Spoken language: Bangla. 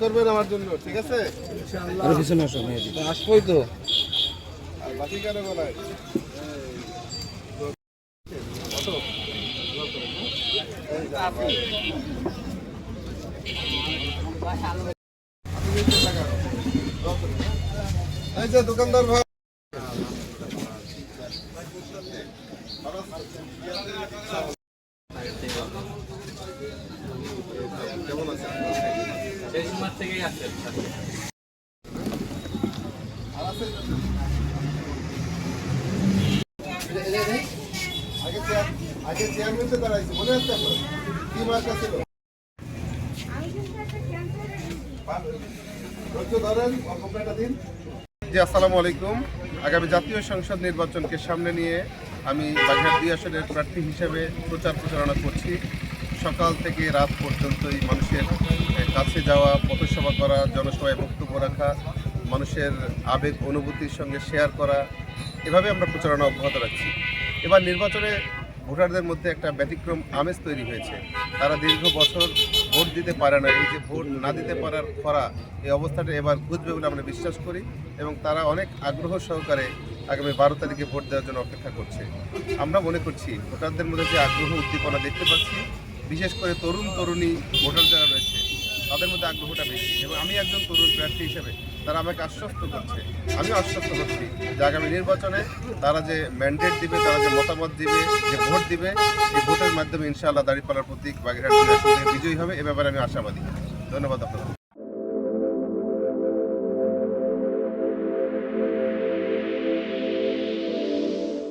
করবেন আমার জন্য, ঠিক আছে? আসবোই তো। বাকি কেন বলায় এই যে দোকানদার ভাই, কেমন আছেন? সেই সময় থেকেই আছে। আগে চেয়ারম্যানতে দাঁড়াইছে, মনে আছে আপনার? কি মার্কা ছিল? জি, আসসালামু আলাইকুম। আগামী জাতীয় সংসদ নির্বাচনকে সামনে নিয়ে আমি বাগেরহাট ২ আসনের প্রার্থী হিসেবে প্রচারণা করছি। সকাল থেকে রাত পর্যন্তই মানুষের কাছে যাওয়া, পথসভা করা, জনসভায় বক্তব্য রাখা, মানুষের আবেগ অনুভূতির সঙ্গে শেয়ার করা, এভাবে আমরা প্রচারণা অব্যাহত রাখছি। এবার নির্বাচনে ভোটারদের মধ্যে একটা ব্যতিক্রম আমেজ তৈরি হয়েছে। তারা দীর্ঘ বছর ভোট দিতে পারে না, এই যে ভোট না দিতে পারার খরা, এই অবস্থাটা এবার বুঝবে বলে আমরা বিশ্বাস করি এবং তারা অনেক আগ্রহ সহকারে আগামী ১২ তারিখে ভোট দেওয়ার জন্য অপেক্ষা করছে। আমরা মনে করছি ভোটারদের মধ্যে যে আগ্রহ উদ্দীপনা দেখতে পাচ্ছি, বিশেষ করে তরুণী ভোটার যারা রয়েছে তাদের মধ্যে আগ্রহটা বেশি এবং আমি একজন তরুণ প্রার্থী হিসেবে তারা আমাকে আশ্বস্ত করছে, আমিও আশ্বস্ত করছি যে আগামী নির্বাচনে তারা যে ম্যান্ডেট দিবে, তারা যে মতামত দিবে, যে ভোট দিবে, এই ভোটের মাধ্যমে ইনশাআল্লাহ দাঁড়িপাল্লার প্রতীক বাগেরহাট বিজয়ী হবে, এ ব্যাপারে আমি আশাবাদী। ধন্যবাদ আপনাদের।